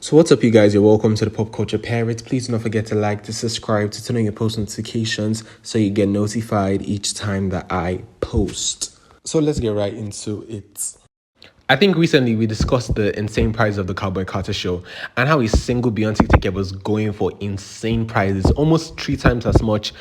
So what's up, you guys? You're welcome to the Pop Culture Parrots. Please do not forget to like, to subscribe, to turn on your post notifications so you get notified each time that I post. So let's get right into it. I think recently we discussed the insane price of the Cowboy Carter show and how a single Beyonce ticket was going for insane prices, almost 3 times as much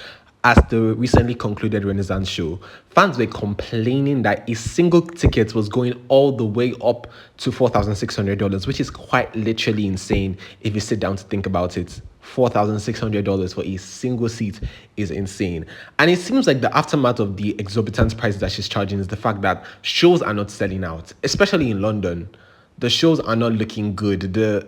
as the recently concluded Renaissance show. Fans were complaining that a single ticket was going all the way up to $4,600, which is quite literally insane if you sit down to think about it. $4,600 for a single seat is insane. And it seems like the aftermath of the exorbitant prices that she's charging is the fact that shows are not selling out, especially in London. The shows are not looking good. The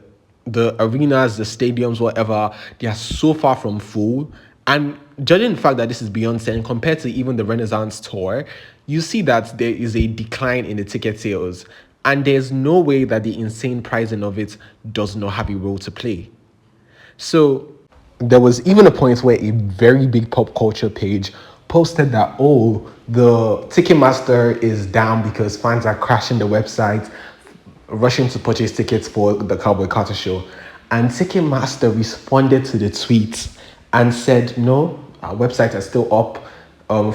arenas, the stadiums, whatever, they are so far from full. And judging the fact that this is Beyonce and compared to even the Renaissance tour, you see that there is a decline in the ticket sales. And there's no way that the insane pricing of it does not have a role to play. So there was even a point where a very big pop culture page posted that, oh, the Ticketmaster is down because fans are crashing the website, rushing to purchase tickets for the Cowboy Carter show. And Ticketmaster responded to the tweet and said, no, our website is still up.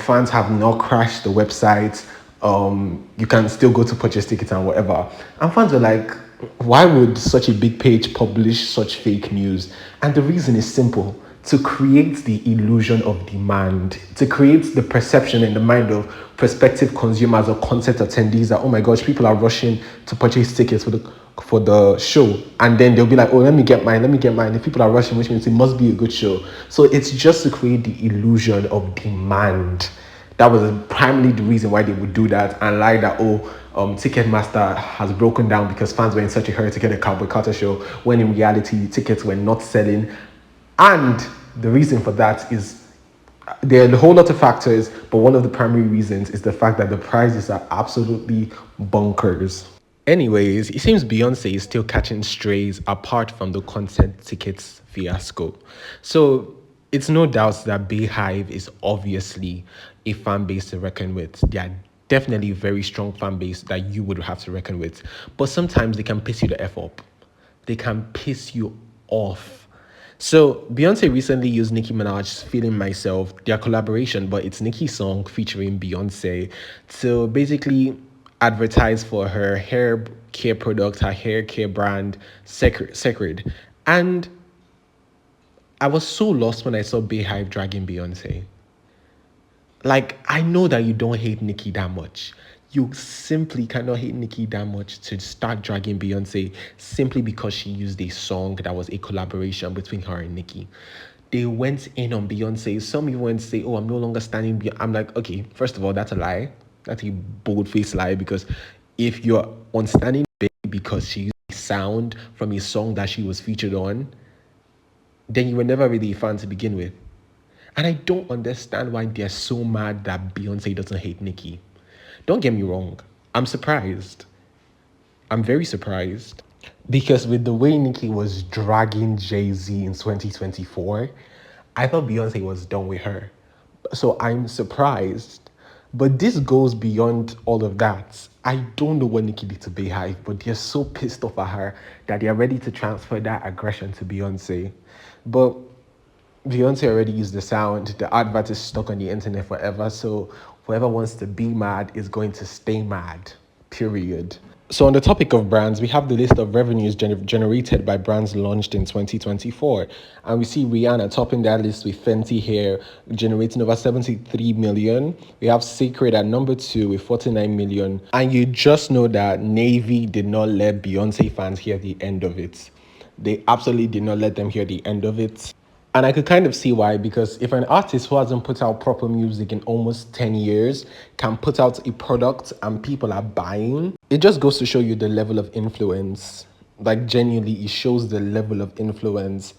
Fans have not crashed the website. You can still go to purchase tickets and whatever. And fans were like, why would such a big page publish such fake news? And the reason is simple: to create the illusion of demand, to create the perception in the mind of prospective consumers or concert attendees that, oh my gosh, people are rushing to purchase tickets for the show. And then they'll be like, oh, let me get mine. If people are rushing, which means it must be a good show. So it's just to create the illusion of demand. That was primarily the reason why they would do that and lie that, Ticketmaster has broken down because fans were in such a hurry to get a Cowboy Carter show, when in reality, tickets were not selling. And the reason for that is there are a whole lot of factors, but one of the primary reasons is the fact that the prices are absolutely bonkers. Anyways, it seems Beyonce is still catching strays apart from the concert tickets fiasco. So it's no doubt that BeyHive is obviously a fan base to reckon with. They are definitely a very strong fan base that you would have to reckon with. But sometimes they can piss you the F up. They can piss you off. So Beyonce recently used Nicki Minaj's "Feeling Myself," their collaboration, but it's Nicki's song featuring Beyonce, to basically advertise for her hair care product, her hair care brand, Sacred. And I was so lost when I saw BeyHive dragging Beyonce. Like, I know that you don't hate Nicki that much. You simply cannot hate Nicki that much to start dragging Beyonce simply because she used a song that was a collaboration between her and Nicki. They went in on Beyonce. Some even went to say, oh, I'm no longer standing. I'm like, okay, first of all, that's a lie. That's a bold-faced lie, because if you're on standing because she used a sound from a song that she was featured on, then you were never really a fan to begin with. And I don't understand why they're so mad that Beyonce doesn't hate Nicki. Don't get me wrong. I'm surprised. I'm very surprised. Because with the way Nicki was dragging Jay-Z in 2024, I thought Beyonce was done with her. So I'm surprised. But this goes beyond all of that. I don't know what Nicki did to BeyHive, but they're so pissed off at her that they're ready to transfer that aggression to Beyonce. But Beyonce already used the sound. The advert is stuck on the internet forever. So whoever wants to be mad is going to stay mad. Period. So on the topic of brands, we have the list of revenues generated by brands launched in 2024. And we see Rihanna topping that list with Fenty Hair, generating over 73 million. We have Sacred at number 2 with 49 million. And you just know that Navy did not let Beyonce fans hear the end of it. They absolutely did not let them hear the end of it. And I could kind of see why, because if an artist who hasn't put out proper music in almost 10 years can put out a product and people are buying, it just goes to show you the level of influence. Like, genuinely, it shows the level of influence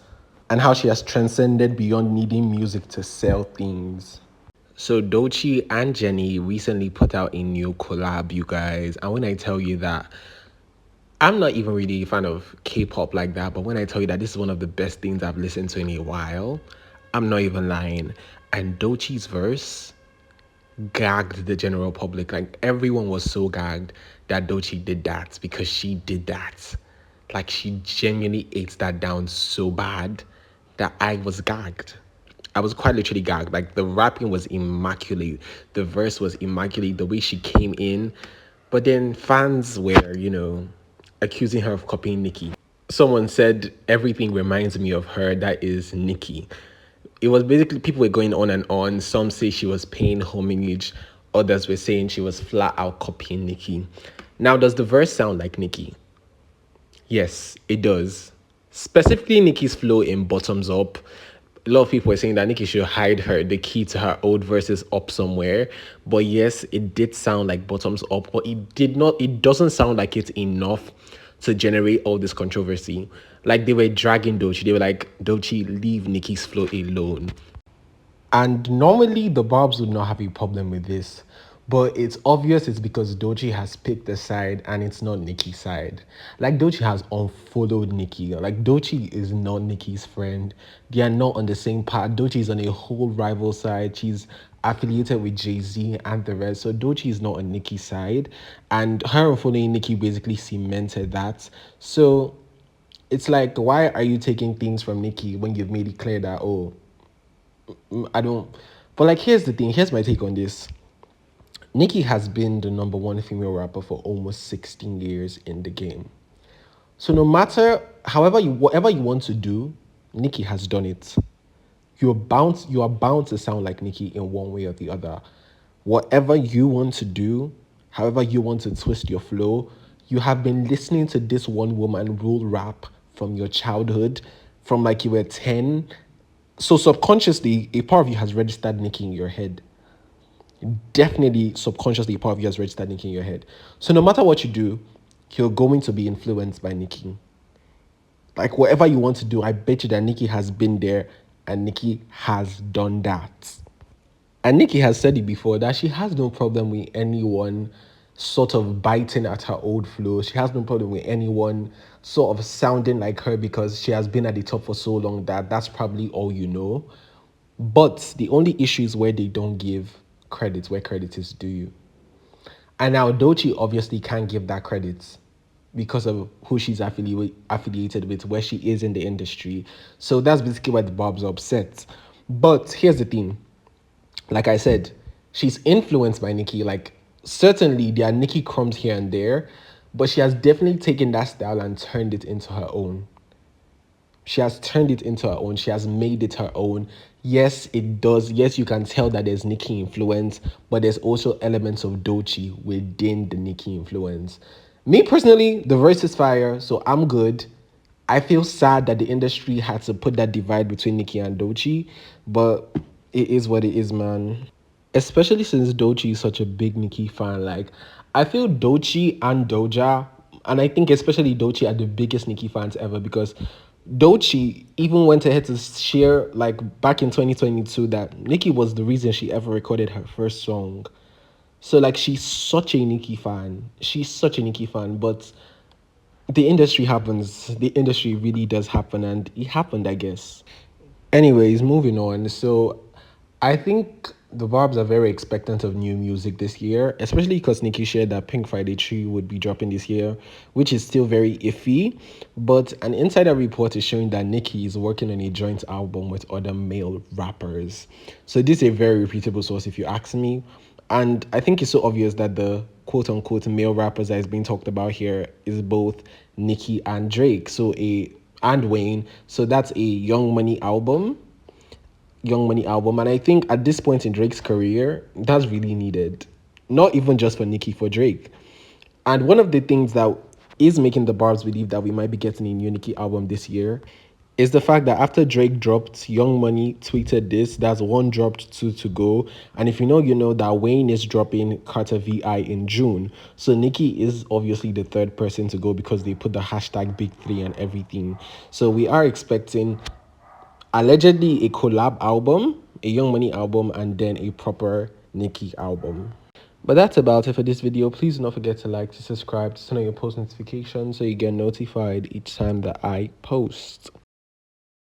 and how she has transcended beyond needing music to sell things. So Doechii and Jennie recently put out a new collab, you guys. And when I tell you that, I'm not even really a fan of K-pop like that, but when I tell you that this is one of the best things I've listened to in a while, I'm not even lying. And Doechii's verse gagged the general public. Like, everyone was so gagged that Doechii did that because she did that. Like, she genuinely ate that down so bad that I was gagged. I was quite literally gagged. Like, the rapping was immaculate. The verse was immaculate. The way she came in. But then fans were, accusing her of copying Nicki. Someone said everything reminds me of her. That is Nicki. It was basically, people were going on and on. Some say she was paying homage. Others were saying she was flat out copying Nicki. Now, does the verse sound like Nicki? Yes, it does. Specifically, Nicki's flow in Bottoms Up. A lot of people were saying that Nicki should hide the key to her old verses up somewhere. But yes, it did sound like Bottoms Up, but it doesn't sound like it enough to generate all this controversy. Like, they were dragging Doechii. They were like, Doechii, leave Nicki's flow alone. And normally the Barbs would not have a problem with this. But it's obvious it's because Doechii has picked a side and it's not Nicki's side. Like, Doechii has unfollowed Nicki. Like, Doechii is not Nicki's friend. They are not on the same path. Doechii is on a whole rival side. She's affiliated with Jay-Z and the rest. So Doechii is not on Nicki's side. And her unfollowing Nicki basically cemented that. So it's like, why are you taking things from Nicki when you've made it clear that, oh, I don't. But like, here's the thing. Here's my take on this. Nicki has been the number one female rapper for almost 16 years in the game. So no matter, whatever you want to do, Nicki has done it. You are bound to sound like Nicki in one way or the other. Whatever you want to do, however you want to twist your flow, you have been listening to this one woman rule rap from your childhood, from like you were 10. So subconsciously, a part of you has registered Nicki in your head. Definitely, subconsciously, a part of you has registered Nicki in your head. So no matter what you do, you're going to be influenced by Nicki. Like, whatever you want to do, I bet you that Nicki has been there and Nicki has done that. And Nicki has said it before that she has no problem with anyone sort of biting at her old flow. She has no problem with anyone sort of sounding like her because she has been at the top for so long that that's probably all you know. But the only issue is where they don't give credit where credit is due. And now Doechii obviously can't give that credit because of who she's affiliated with, where she is in the industry. So that's basically why the Barbs are upset. But here's the thing. Like I said, she's influenced by Nicki. Like, certainly there are Nicki crumbs here and there, but she has definitely taken that style and turned it into her own. She has turned it into her own. She has made it her own. Yes, it does. Yes, you can tell that there's Nicki influence, but there's also elements of Doechii within the Nicki influence. Me personally, the verse is fire, so I'm good. I feel sad that the industry had to put that divide between Nicki and Doechii, but it is what it is, man. Especially since Doechii is such a big Nicki fan. Like, I feel Doechii and Doja, and I think especially Doechii, are the biggest Nicki fans ever because Doechii even went ahead to share, like, back in 2022, that Nicki was the reason she ever recorded her first song. So, like, she's such a Nicki fan. She's such a Nicki fan, but the industry happens. The industry really does happen, and it happened, I guess. Anyways, moving on. So I think the Barbs are very expectant of new music this year, especially because Nicki shared that Pink Friday 3 would be dropping this year, which is still very iffy. But an insider report is showing that Nicki is working on a joint album with other male rappers. So this is a very reputable source, if you ask me. And I think it's so obvious that the quote-unquote male rappers that is being talked about here is both Nicki and Drake. And Wayne. So that's a Young Money album. And I think at this point in Drake's career, that's really needed. Not even just for Nicki, for Drake. And one of the things that is making the Barbs believe that we might be getting a new Nicki album this year is the fact that after Drake dropped, Young Money tweeted this. That's one dropped, two to go. And if you know, you know that Wayne is dropping Carter VI in June. So Nicki is obviously the third person to go because they put the hashtag Big Three and everything. So we are expecting allegedly a collab album, a Young Money album, and then a proper Nicki album. But that's about it for this video. Please do not forget to like, to subscribe, to turn on your post notifications so you get notified each time that I post.